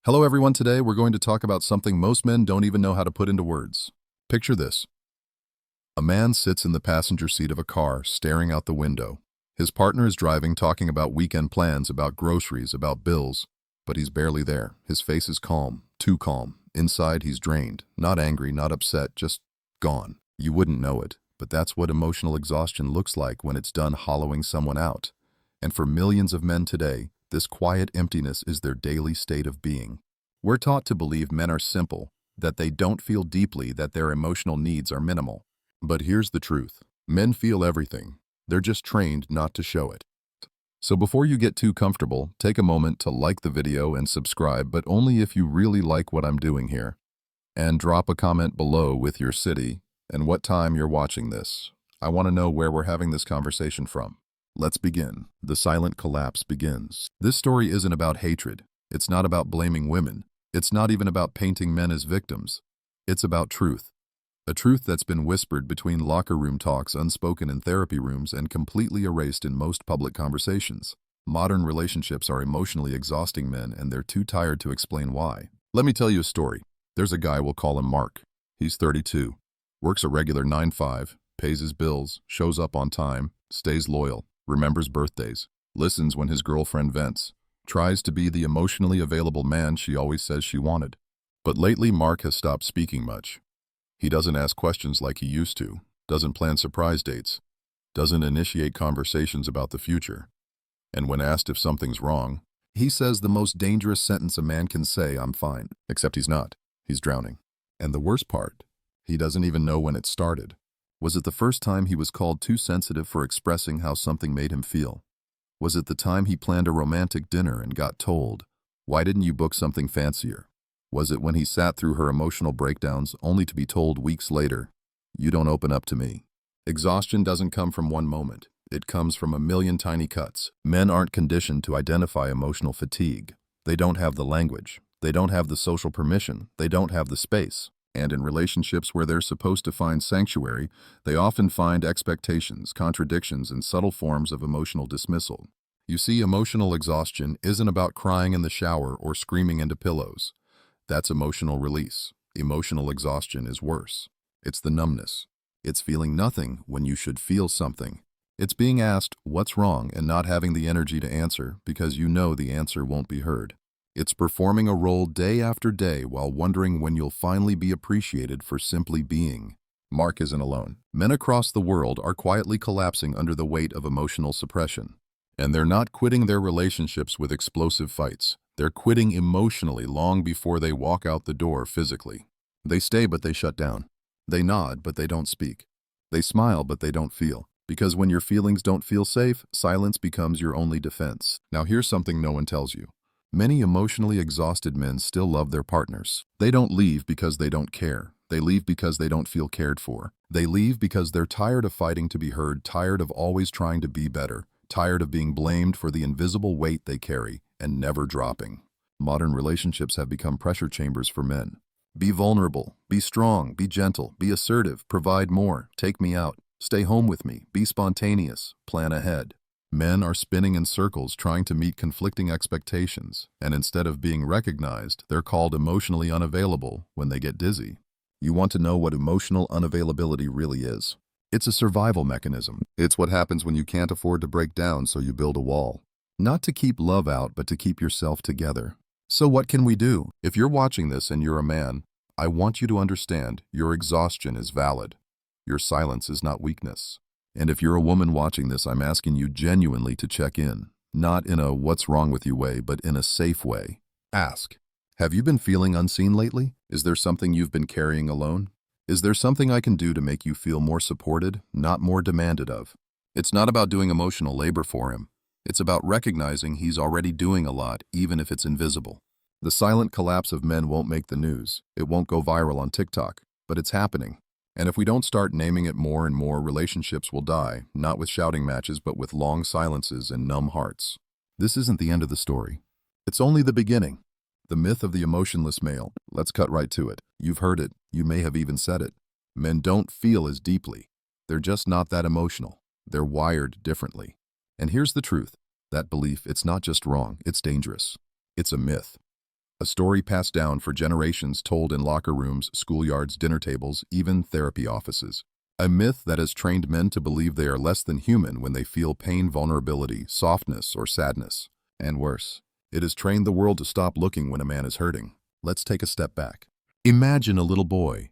Hello everyone, today we're going to talk about something most men don't even know how to put into words. Picture this. A man sits in the passenger seat of a car, staring out the window. His partner is driving, talking about weekend plans, about groceries, about bills, but he's barely there. His face is calm, too calm. Inside, he's drained, not angry, not upset, just gone. You wouldn't know it, but that's what emotional exhaustion looks like when it's done hollowing someone out. And for millions of men today, this quiet emptiness is their daily state of being. We're taught to believe men are simple, that they don't feel deeply, that their emotional needs are minimal. But here's the truth. Men feel everything. They're just trained not to show it. So before you get too comfortable, take a moment to like the video and subscribe, but only if you really like what I'm doing here. And drop a comment below with your city and what time you're watching this. I want to know where we're having this conversation from. Let's begin. The silent collapse begins. This story isn't about hatred. It's not about blaming women. It's not even about painting men as victims. It's about truth. A truth that's been whispered between locker room talks, unspoken in therapy rooms, and completely erased in most public conversations. Modern relationships are emotionally exhausting men, and they're too tired to explain why. Let me tell you a story. There's a guy, we'll call him Mark. He's 32, works a regular 9-5, pays his bills, shows up on time, stays loyal, remembers birthdays, listens when his girlfriend vents, tries to be the emotionally available man she always says she wanted. But lately, Mark has stopped speaking much. He doesn't ask questions like he used to, doesn't plan surprise dates, doesn't initiate conversations about the future. And when asked if something's wrong, he says the most dangerous sentence a man can say, "I'm fine." Except he's not. He's drowning. And the worst part, he doesn't even know when it started. Was it the first time he was called too sensitive for expressing how something made him feel? Was it the time he planned a romantic dinner and got told, "Why didn't you book something fancier?" Was it when he sat through her emotional breakdowns only to be told weeks later, "You don't open up to me"? Exhaustion doesn't come from one moment. It comes from a million tiny cuts. Men aren't conditioned to identify emotional fatigue. They don't have the language. They don't have the social permission. They don't have the space. And in relationships where they're supposed to find sanctuary, they often find expectations, contradictions, and subtle forms of emotional dismissal. You see, emotional exhaustion isn't about crying in the shower or screaming into pillows. That's emotional release. Emotional exhaustion is worse. It's the numbness. It's feeling nothing when you should feel something. It's being asked, "What's wrong?" and not having the energy to answer because you know the answer won't be heard. It's performing a role day after day while wondering when you'll finally be appreciated for simply being. Mark isn't alone. Men across the world are quietly collapsing under the weight of emotional suppression. And they're not quitting their relationships with explosive fights. They're quitting emotionally long before they walk out the door physically. They stay, but they shut down. They nod, but they don't speak. They smile, but they don't feel. Because when your feelings don't feel safe, silence becomes your only defense. Now here's something no one tells you. Many emotionally exhausted men still love their partners. They don't leave because they don't care. They leave because they don't feel cared for. They leave because they're tired of fighting to be heard, tired of always trying to be better, tired of being blamed for the invisible weight they carry and never dropping. Modern relationships have become pressure chambers for men. Be vulnerable, be strong, be gentle, be assertive, provide more, take me out, stay home with me, be spontaneous, plan ahead. Men are spinning in circles trying to meet conflicting expectations, and instead of being recognized, they're called emotionally unavailable when they get dizzy. You want to know what emotional unavailability really is? It's a survival mechanism. It's what happens when you can't afford to break down, so you build a wall. Not to keep love out, but to keep yourself together. So what can we do? If you're watching this and you're a man, I want you to understand your exhaustion is valid. Your silence is not weakness. And if you're a woman watching this, I'm asking you genuinely to check in. Not in a "what's wrong with you" way, but in a safe way. Ask, have you been feeling unseen lately? Is there something you've been carrying alone? Is there something I can do to make you feel more supported, not more demanded of? It's not about doing emotional labor for him. It's about recognizing he's already doing a lot, even if it's invisible. The silent collapse of men won't make the news. It won't go viral on TikTok, but it's happening. And if we don't start naming it more and more, relationships will die, not with shouting matches, but with long silences and numb hearts. This isn't the end of the story. It's only the beginning. The myth of the emotionless male. Let's cut right to it. You've heard it. You may have even said it. Men don't feel as deeply. They're just not that emotional. They're wired differently. And here's the truth. That belief, it's not just wrong, it's dangerous. It's a myth. A story passed down for generations, told in locker rooms, schoolyards, dinner tables, even therapy offices. A myth that has trained men to believe they are less than human when they feel pain, vulnerability, softness, or sadness. And worse, it has trained the world to stop looking when a man is hurting. Let's take a step back. Imagine a little boy,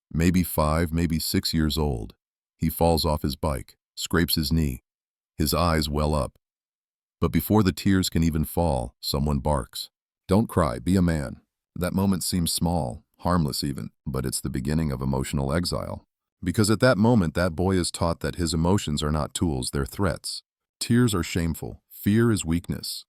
maybe 5, maybe 6 years old. He falls off his bike, scrapes his knee. His eyes well up. But before the tears can even fall, someone barks. Don't cry, be a man. That moment seems small, harmless even, but it's the beginning of emotional exile. Because at that moment, that boy is taught that his emotions are not tools, they're threats. Tears are shameful. Fear is weakness.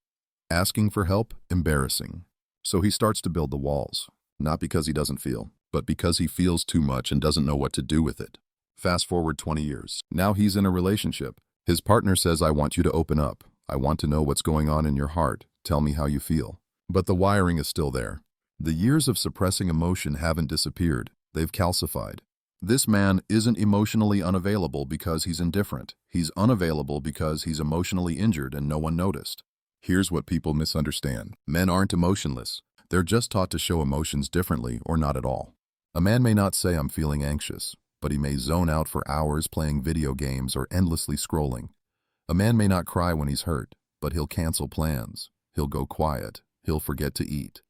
Asking for help, embarrassing. So he starts to build the walls. Not because he doesn't feel, but because he feels too much and doesn't know what to do with it. Fast forward 20 years. Now he's in a relationship. His partner says, I want you to open up. I want to know what's going on in your heart. Tell me how you feel. But the wiring is still there. The years of suppressing emotion haven't disappeared. They've calcified. This man isn't emotionally unavailable because he's indifferent. He's unavailable because he's emotionally injured and no one noticed. Here's what people misunderstand. Men aren't emotionless. They're just taught to show emotions differently or not at all. A man may not say, I'm feeling anxious, but he may zone out for hours playing video games or endlessly scrolling. A man may not cry when he's hurt, but he'll cancel plans. He'll go quiet. He'll forget to eat.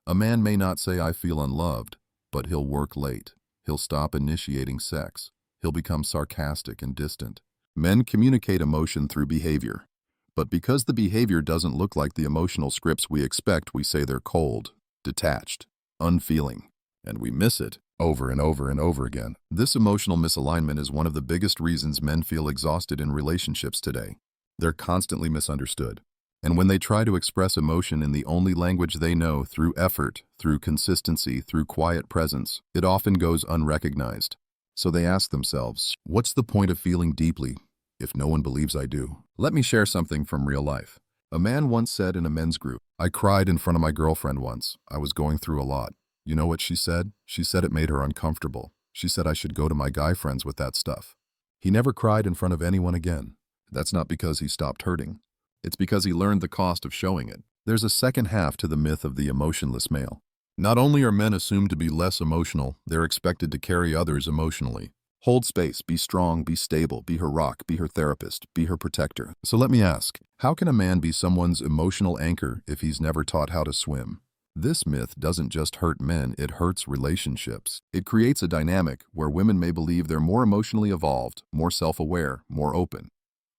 A man may not say, I feel unloved, but he'll work late. He'll stop initiating sex. He'll become sarcastic and distant. Men communicate emotion through behavior. But because the behavior doesn't look like the emotional scripts we expect, we say they're cold, detached, unfeeling, and we miss it over and over and over again. This emotional misalignment is one of the biggest reasons men feel exhausted in relationships today. They're constantly misunderstood. And when they try to express emotion in the only language they know, through effort, through consistency, through quiet presence, it often goes unrecognized. So they ask themselves, what's the point of feeling deeply if no one believes I do? Let me share something from real life. A man once said in a men's group, I cried in front of my girlfriend once. I was going through a lot. You know what she said? She said it made her uncomfortable. She said I should go to my guy friends with that stuff. He never cried in front of anyone again. That's not because he stopped hurting. It's because he learned the cost of showing it. There's a second half to the myth of the emotionless male. Not only are men assumed to be less emotional, they're expected to carry others emotionally. Hold space, be strong, be stable, be her rock, be her therapist, be her protector. So let me ask, how can a man be someone's emotional anchor if he's never taught how to swim? This myth doesn't just hurt men, it hurts relationships. It creates a dynamic where women may believe they're more emotionally evolved, more self-aware, more open.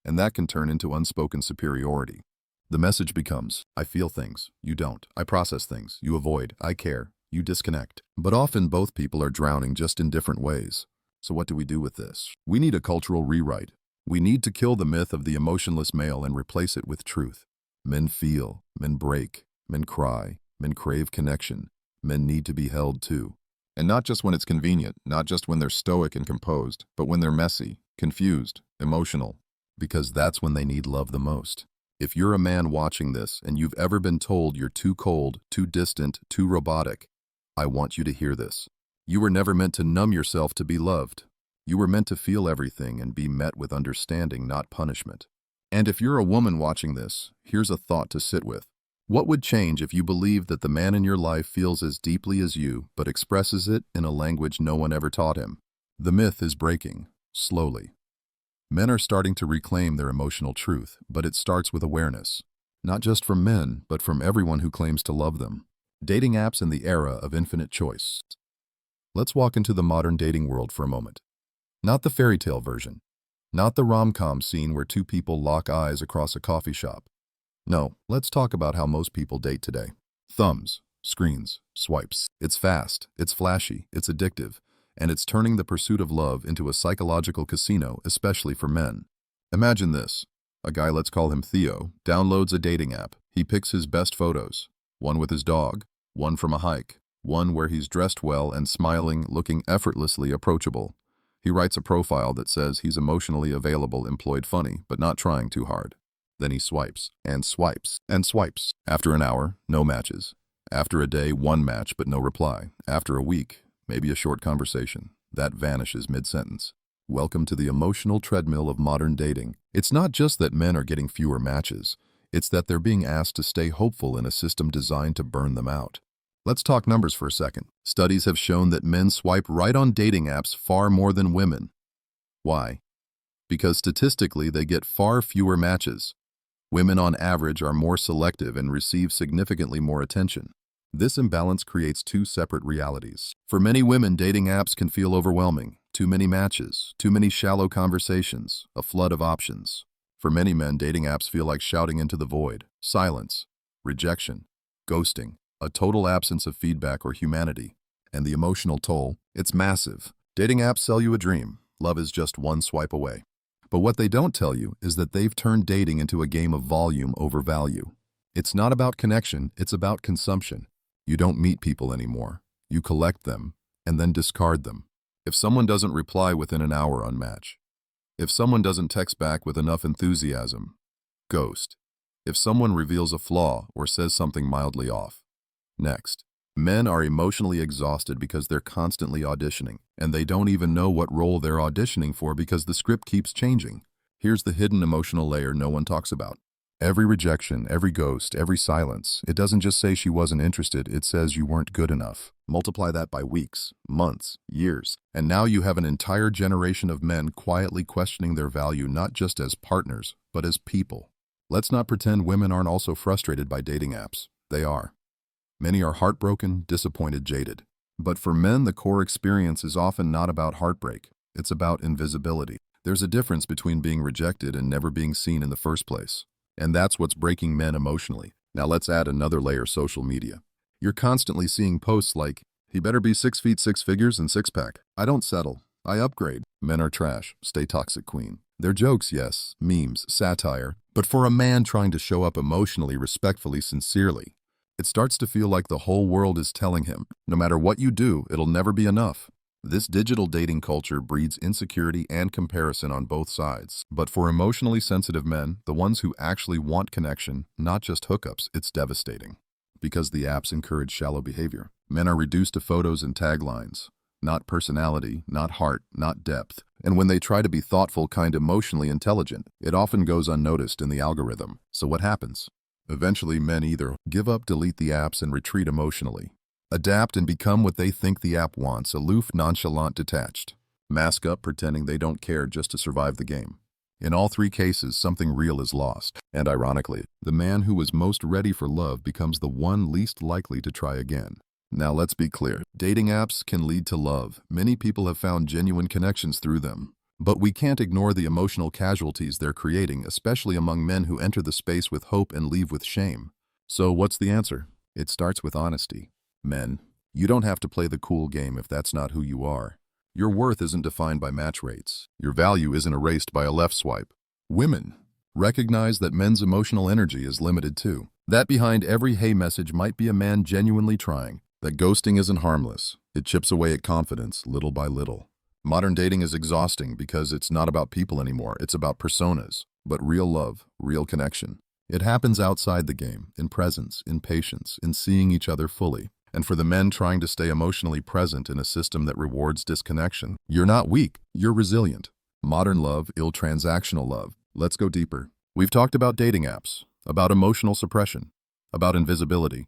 And that can turn into unspoken superiority. The message becomes, I feel things, you don't. I process things, you avoid. I care, you disconnect. But often both people are drowning, just in different ways. So what do we do with this? We need a cultural rewrite. We need to kill the myth of the emotionless male and replace it with truth. Men feel, men break, men cry, men crave connection. Men need to be held too. And not just when it's convenient, not just when they're stoic and composed, but when they're messy, confused, emotional. Because that's when they need love the most. If you're a man watching this and you've ever been told you're too cold, too distant, too robotic, I want you to hear this. You were never meant to numb yourself to be loved. You were meant to feel everything and be met with understanding, not punishment. And if you're a woman watching this, here's a thought to sit with. What would change if you believed that the man in your life feels as deeply as you, but expresses it in a language no one ever taught him? The myth is breaking, slowly. Men are starting to reclaim their emotional truth, but it starts with awareness. Not just from men, but from everyone who claims to love them. Dating apps in the era of infinite choice. Let's walk into the modern dating world for a moment. Not the fairy tale version. Not the rom-com scene where two people lock eyes across a coffee shop. No, let's talk about how most people date today. Thumbs, screens, swipes. It's fast, it's flashy, it's addictive. And it's turning the pursuit of love into a psychological casino, especially for men. Imagine this. A guy, let's call him Theo, downloads a dating app. He picks his best photos. One with his dog, one from a hike, one where he's dressed well and smiling, looking effortlessly approachable. He writes a profile that says he's emotionally available, employed, funny, but not trying too hard. Then he swipes, and swipes, and swipes. After an hour, no matches. After a day, one match, but no reply. After a week, maybe a short conversation. That vanishes mid-sentence. Welcome to the emotional treadmill of modern dating. It's not just that men are getting fewer matches. It's that they're being asked to stay hopeful in a system designed to burn them out. Let's talk numbers for a second. Studies have shown that men swipe right on dating apps far more than women. Why? Because statistically they get far fewer matches. Women on average are more selective and receive significantly more attention. This imbalance creates two separate realities. For many women, dating apps can feel overwhelming. Too many matches, too many shallow conversations, a flood of options. For many men, dating apps feel like shouting into the void. Silence, rejection, ghosting, a total absence of feedback or humanity. And the emotional toll, it's massive. Dating apps sell you a dream. Love is just one swipe away. But what they don't tell you is that they've turned dating into a game of volume over value. It's not about connection, it's about consumption. You don't meet people anymore. You collect them and then discard them. If someone doesn't reply within an hour on Match. If someone doesn't text back with enough enthusiasm, ghost. If someone reveals a flaw or says something mildly off. Next. Men are emotionally exhausted because they're constantly auditioning, and they don't even know what role they're auditioning for because the script keeps changing. Here's the hidden emotional layer no one talks about. Every rejection, every ghost, every silence, it doesn't just say she wasn't interested, it says you weren't good enough. Multiply that by weeks, months, years, and now you have an entire generation of men quietly questioning their value not just as partners, but as people. Let's not pretend women aren't also frustrated by dating apps. They are. Many are heartbroken, disappointed, jaded. But for men, the core experience is often not about heartbreak. It's about invisibility. There's a difference between being rejected and never being seen in the first place. And that's what's breaking men emotionally. Now let's add another layer: social media. You're constantly seeing posts like, he better be 6 feet 6 figures and six-pack. I don't settle. I upgrade. Men are trash. Stay toxic, queen. They're jokes, yes, memes, satire. But for a man trying to show up emotionally, respectfully, sincerely, it starts to feel like the whole world is telling him, no matter what you do, it'll never be enough. This digital dating culture breeds insecurity and comparison on both sides. But for emotionally sensitive men, the ones who actually want connection, not just hookups, it's devastating. Because the apps encourage shallow behavior. Men are reduced to photos and taglines. Not personality, not heart, not depth. And when they try to be thoughtful, kind, emotionally intelligent, it often goes unnoticed in the algorithm. So what happens? Eventually, men either give up, delete the apps, and retreat emotionally. Adapt and become what they think the app wants: aloof, nonchalant, detached. Mask up, pretending they don't care just to survive the game. In all three cases, something real is lost. And ironically, the man who was most ready for love becomes the one least likely to try again. Now let's be clear. Dating apps can lead to love. Many people have found genuine connections through them. But we can't ignore the emotional casualties they're creating, especially among men who enter the space with hope and leave with shame. So what's the answer? It starts with honesty. Men, you don't have to play the cool game if that's not who you are. Your worth isn't defined by match rates. Your value isn't erased by a left swipe. Women, recognize that men's emotional energy is limited too. That behind every hey message might be a man genuinely trying. That ghosting isn't harmless. It chips away at confidence little by little. Modern dating is exhausting because it's not about people anymore, it's about personas. But real love, real connection, it happens outside the game, in presence, in patience, in seeing each other fully. And for the men trying to stay emotionally present in a system that rewards disconnection, you're not weak, you're resilient. Modern love, ill-transactional love. Let's go deeper. We've talked about dating apps, about emotional suppression, about invisibility.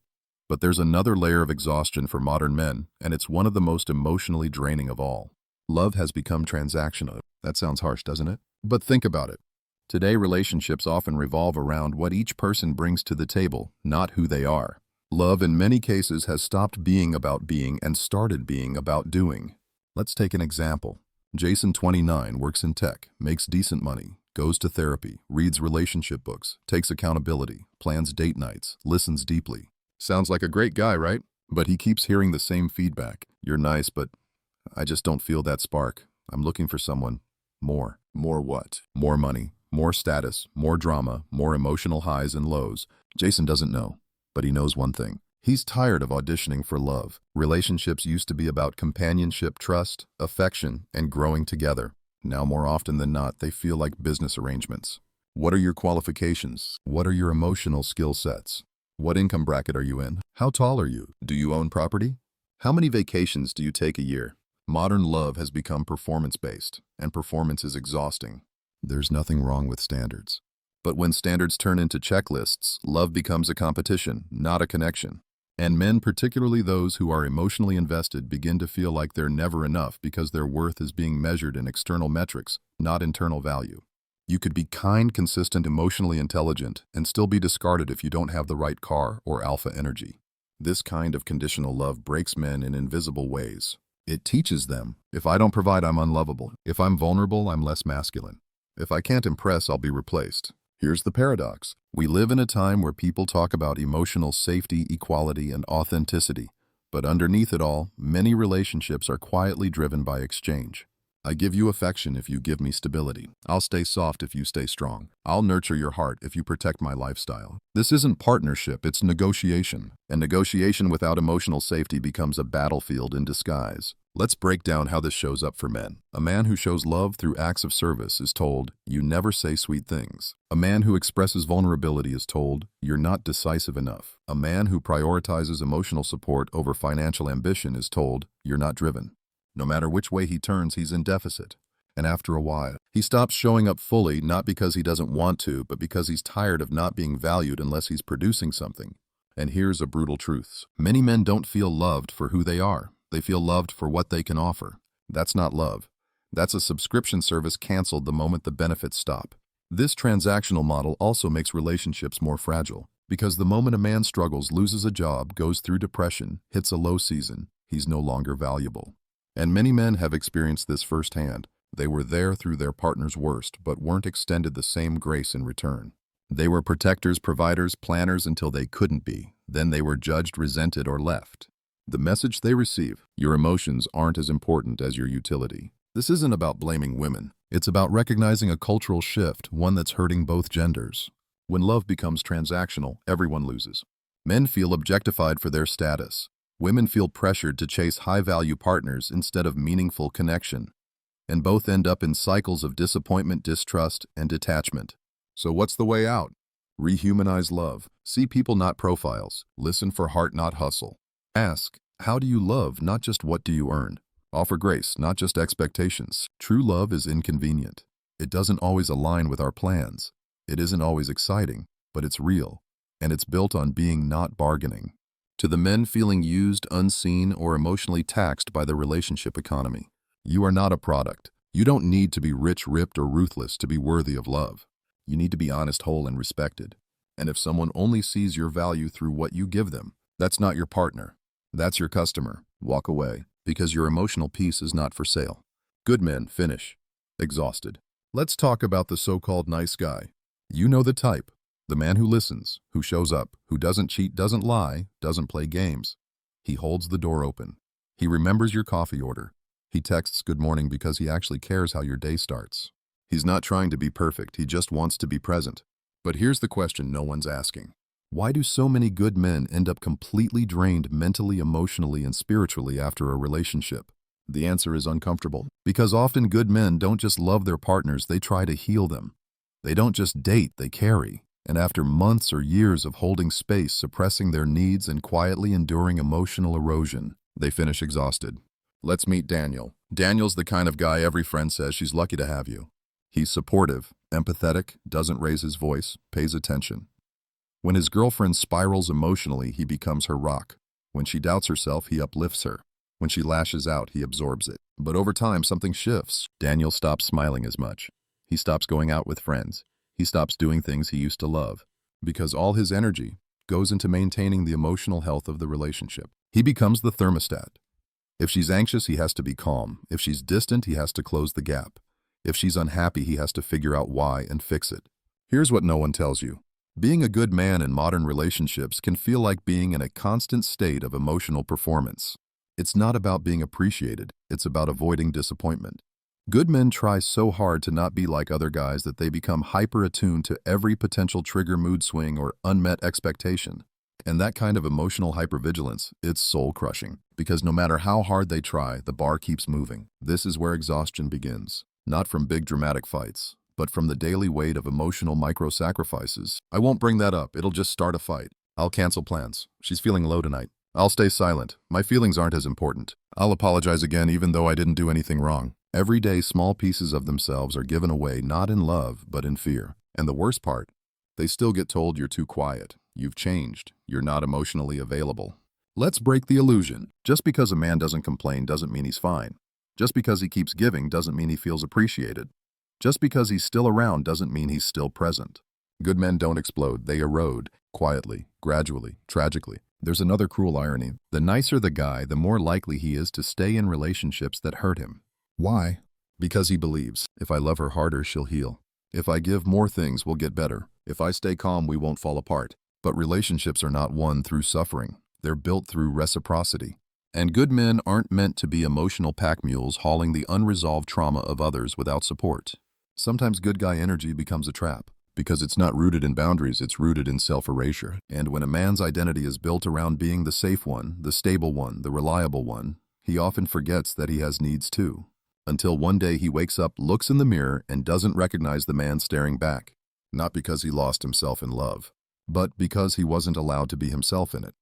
But there's another layer of exhaustion for modern men, and it's one of the most emotionally draining of all. Love has become transactional. That sounds harsh, doesn't it? But think about it. Today, relationships often revolve around what each person brings to the table, not who they are. Love, in many cases, has stopped being about being and started being about doing. Let's take an example. Jason, 29, works in tech, makes decent money, goes to therapy, reads relationship books, takes accountability, plans date nights, listens deeply. Sounds like a great guy, right? But he keeps hearing the same feedback. You're nice, but I just don't feel that spark. I'm looking for someone more. More what? More money, more status, more drama, more emotional highs and lows. Jason doesn't know. But he knows one thing. He's tired of auditioning for love. Relationships used to be about companionship, trust, affection, and growing together. Now, more often than not, they feel like business arrangements. What are your qualifications? What are your emotional skill sets? What income bracket are you in? How tall are you? Do you own property? How many vacations do you take a year? Modern love has become performance-based, and performance is exhausting. There's nothing wrong with standards. But when standards turn into checklists, love becomes a competition, not a connection. And men, particularly those who are emotionally invested, begin to feel like they're never enough because their worth is being measured in external metrics, not internal value. You could be kind, consistent, emotionally intelligent, and still be discarded if you don't have the right car or alpha energy. This kind of conditional love breaks men in invisible ways. It teaches them, if I don't provide, I'm unlovable. If I'm vulnerable, I'm less masculine. If I can't impress, I'll be replaced. Here's the paradox. We live in a time where people talk about emotional safety, equality, and authenticity. But underneath it all, many relationships are quietly driven by exchange. I give you affection if you give me stability. I'll stay soft if you stay strong. I'll nurture your heart if you protect my lifestyle. This isn't partnership, it's negotiation. And negotiation without emotional safety becomes a battlefield in disguise. Let's break down how this shows up for men. A man who shows love through acts of service is told, you never say sweet things. A man who expresses vulnerability is told, you're not decisive enough. A man who prioritizes emotional support over financial ambition is told, you're not driven. No matter which way he turns, he's in deficit. And after a while, he stops showing up fully, not because he doesn't want to, but because he's tired of not being valued unless he's producing something. And here's a brutal truth. Many men don't feel loved for who they are. They feel loved for what they can offer. That's not love. That's a subscription service canceled the moment the benefits stop. This transactional model also makes relationships more fragile, because the moment a man struggles, loses a job, goes through depression, hits a low season, he's no longer valuable. And many men have experienced this firsthand. They were there through their partner's worst, but weren't extended the same grace in return. They were protectors, providers, planners until they couldn't be. Then they were judged, resented, or left. The message they receive, your emotions aren't as important as your utility. This isn't about blaming women. It's about recognizing a cultural shift, one that's hurting both genders. When love becomes transactional, everyone loses. Men feel objectified for their status. Women feel pressured to chase high-value partners instead of meaningful connection. And both end up in cycles of disappointment, distrust, and detachment. So what's the way out? Rehumanize love. See people, not profiles. Listen for heart, not hustle. Ask, how do you love, not just what do you earn? Offer grace, not just expectations. True love is inconvenient. It doesn't always align with our plans. It isn't always exciting, but it's real. And it's built on being, not bargaining. To the men feeling used, unseen, or emotionally taxed by the relationship economy, you are not a product. You don't need to be rich, ripped, or ruthless to be worthy of love. You need to be honest, whole, and respected. And if someone only sees your value through what you give them, that's not your partner. That's your customer. Walk away, because your emotional peace is not for sale. Good men finish exhausted. Let's talk about the so-called nice guy. You know the type. The man who listens, who shows up, who doesn't cheat, doesn't lie, doesn't play games. He holds the door open. He remembers your coffee order. He texts good morning because he actually cares how your day starts. He's not trying to be perfect, he just wants to be present. But here's the question no one's asking. Why do so many good men end up completely drained mentally, emotionally, and spiritually after a relationship? The answer is uncomfortable. Because often good men don't just love their partners, they try to heal them. They don't just date, they carry. And after months or years of holding space, suppressing their needs, and quietly enduring emotional erosion, they finish exhausted. Let's meet Daniel. Daniel's the kind of guy every friend says she's lucky to have you. He's supportive, empathetic, doesn't raise his voice, pays attention. When his girlfriend spirals emotionally, he becomes her rock. When she doubts herself, he uplifts her. When she lashes out, he absorbs it. But over time, something shifts. Daniel stops smiling as much. He stops going out with friends. He stops doing things he used to love, because all his energy goes into maintaining the emotional health of the relationship. He becomes the thermostat. If she's anxious, he has to be calm. If she's distant, he has to close the gap. If she's unhappy, he has to figure out why and fix it. Here's what no one tells you. Being a good man in modern relationships can feel like being in a constant state of emotional performance. It's not about being appreciated, it's about avoiding disappointment. Good men try so hard to not be like other guys that they become hyper-attuned to every potential trigger, mood swing, or unmet expectation. And that kind of emotional hypervigilance, it's soul-crushing. Because no matter how hard they try, the bar keeps moving. This is where exhaustion begins. Not from big dramatic fights, but from the daily weight of emotional micro-sacrifices. I won't bring that up, it'll just start a fight. I'll cancel plans. She's feeling low tonight. I'll stay silent. My feelings aren't as important. I'll apologize again even though I didn't do anything wrong. Every day, small pieces of themselves are given away, not in love, but in fear. And the worst part, they still get told you're too quiet, you've changed, you're not emotionally available. Let's break the illusion. Just because a man doesn't complain doesn't mean he's fine. Just because he keeps giving doesn't mean he feels appreciated. Just because he's still around doesn't mean he's still present. Good men don't explode, they erode, quietly, gradually, tragically. There's another cruel irony. The nicer the guy, the more likely he is to stay in relationships that hurt him. Why? Because he believes, if I love her harder, she'll heal. If I give more things, we'll get better. If I stay calm, we won't fall apart. But relationships are not won through suffering. They're built through reciprocity. And good men aren't meant to be emotional pack mules hauling the unresolved trauma of others without support. Sometimes good guy energy becomes a trap. Because it's not rooted in boundaries, it's rooted in self-erasure. And when a man's identity is built around being the safe one, the stable one, the reliable one, he often forgets that he has needs too. Until one day he wakes up, looks in the mirror, and doesn't recognize the man staring back. Not because he lost himself in love, but because he wasn't allowed to be himself in it.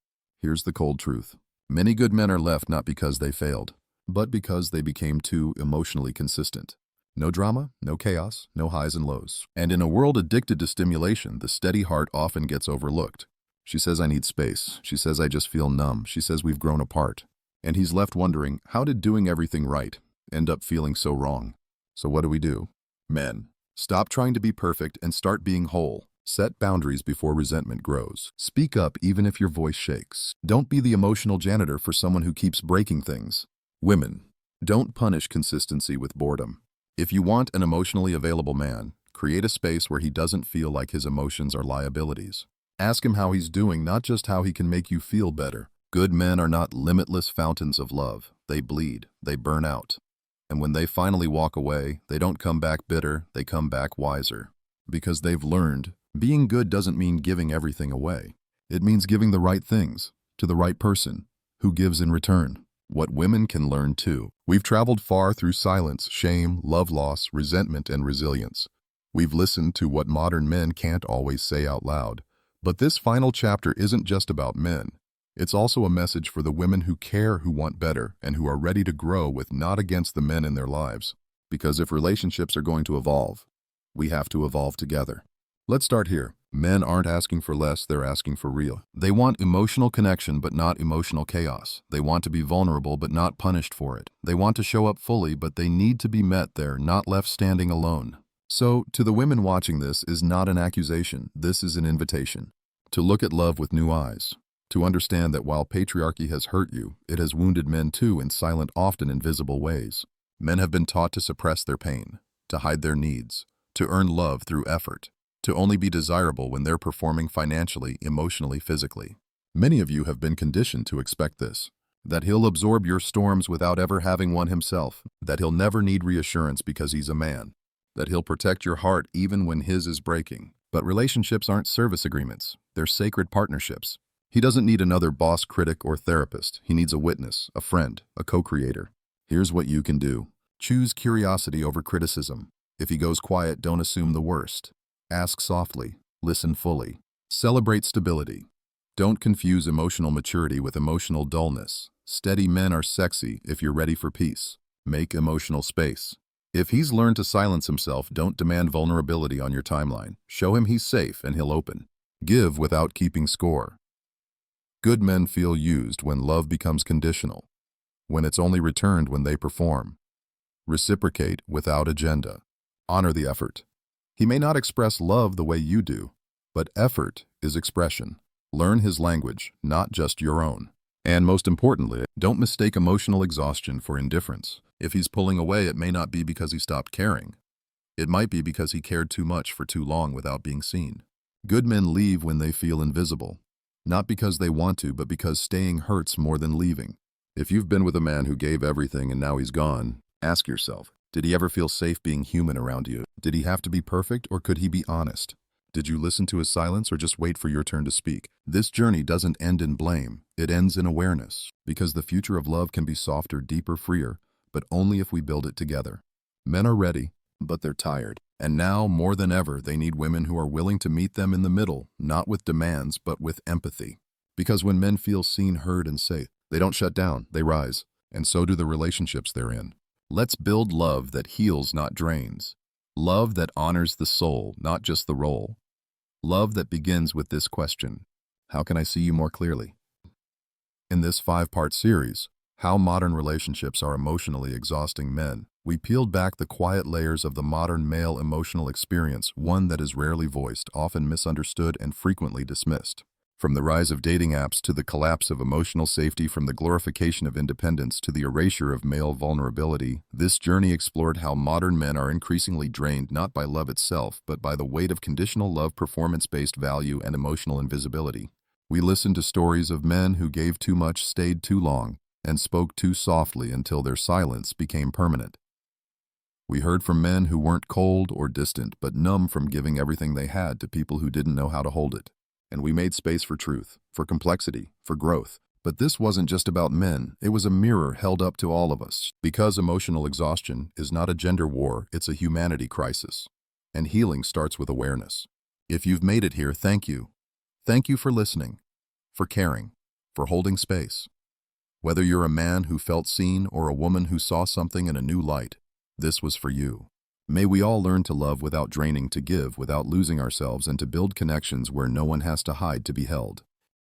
Here's the cold truth. Many good men are left not because they failed, but because they became too emotionally consistent. No drama, no chaos, no highs and lows. And in a world addicted to stimulation, the steady heart often gets overlooked. She says, I need space. She says, I just feel numb. She says, we've grown apart. And he's left wondering, how did doing everything right end up feeling so wrong? So what do? Men, stop trying to be perfect and start being whole. Set boundaries before resentment grows. Speak up even if your voice shakes. Don't be the emotional janitor for someone who keeps breaking things. Women, don't punish consistency with boredom. If you want an emotionally available man, create a space where he doesn't feel like his emotions are liabilities. Ask him how he's doing, not just how he can make you feel better. Good men are not limitless fountains of love. They bleed, they burn out. And when they finally walk away, they don't come back bitter, they come back wiser. Because they've learned, being good doesn't mean giving everything away. It means giving the right things to the right person who gives in return. What women can learn too. We've traveled far through silence, shame, love loss, resentment, and resilience. We've listened to what modern men can't always say out loud. But this final chapter isn't just about men. It's also a message for the women who care, who want better, and who are ready to grow with not against the men in their lives. Because if relationships are going to evolve, we have to evolve together. Let's start here. Men aren't asking for less, they're asking for real. They want emotional connection, but not emotional chaos. They want to be vulnerable, but not punished for it. They want to show up fully, but they need to be met there, not left standing alone. So, to the women watching, this is not an accusation. This is an invitation. To look at love with new eyes. To understand that while patriarchy has hurt you, it has wounded men too in silent, often invisible ways. Men have been taught to suppress their pain, to hide their needs, to earn love through effort, to only be desirable when they're performing financially, emotionally, physically. Many of you have been conditioned to expect this, that he'll absorb your storms without ever having one himself, that he'll never need reassurance because he's a man, that he'll protect your heart even when his is breaking. But relationships aren't service agreements, they're sacred partnerships. He doesn't need another boss, critic, or therapist. He needs a witness, a friend, a co-creator. Here's what you can do. Choose curiosity over criticism. If he goes quiet, don't assume the worst. Ask softly, listen fully. Celebrate stability. Don't confuse emotional maturity with emotional dullness. Steady men are sexy if you're ready for peace. Make emotional space. If he's learned to silence himself, don't demand vulnerability on your timeline. Show him he's safe and he'll open. Give without keeping score. Good men feel used when love becomes conditional, when it's only returned when they perform. Reciprocate without agenda. Honor the effort. He may not express love the way you do, but effort is expression. Learn his language, not just your own. And most importantly, don't mistake emotional exhaustion for indifference. If he's pulling away, it may not be because he stopped caring. It might be because he cared too much for too long without being seen. Good men leave when they feel invisible. Not because they want to, but because staying hurts more than leaving. If you've been with a man who gave everything and now he's gone, ask yourself, did he ever feel safe being human around you? Did he have to be perfect, or could he be honest? Did you listen to his silence or just wait for your turn to speak? This journey doesn't end in blame. It ends in awareness. Because the future of love can be softer, deeper, freer, but only if we build it together. Men are ready, but they're tired. And now, more than ever, they need women who are willing to meet them in the middle, not with demands, but with empathy. Because when men feel seen, heard, and safe, they don't shut down, they rise. And so do the relationships they're in. Let's build love that heals, not drains. Love that honors the soul, not just the role. Love that begins with this question: how can I see you more clearly? In this 5-part series, How Modern Relationships Are Emotionally Exhausting Men, we peeled back the quiet layers of the modern male emotional experience, one that is rarely voiced, often misunderstood, and frequently dismissed. From the rise of dating apps to the collapse of emotional safety, from the glorification of independence to the erasure of male vulnerability, this journey explored how modern men are increasingly drained not by love itself, but by the weight of conditional love, performance-based value, and emotional invisibility. We listened to stories of men who gave too much, stayed too long, and spoke too softly until their silence became permanent. We heard from men who weren't cold or distant, but numb from giving everything they had to people who didn't know how to hold it. And we made space for truth, for complexity, for growth. But this wasn't just about men, it was a mirror held up to all of us. Because emotional exhaustion is not a gender war, it's a humanity crisis. And healing starts with awareness. If you've made it here, thank you. Thank you for listening, for caring, for holding space. Whether you're a man who felt seen or a woman who saw something in a new light, this was for you. May we all learn to love without draining, to give without losing ourselves, and to build connections where no one has to hide to be held.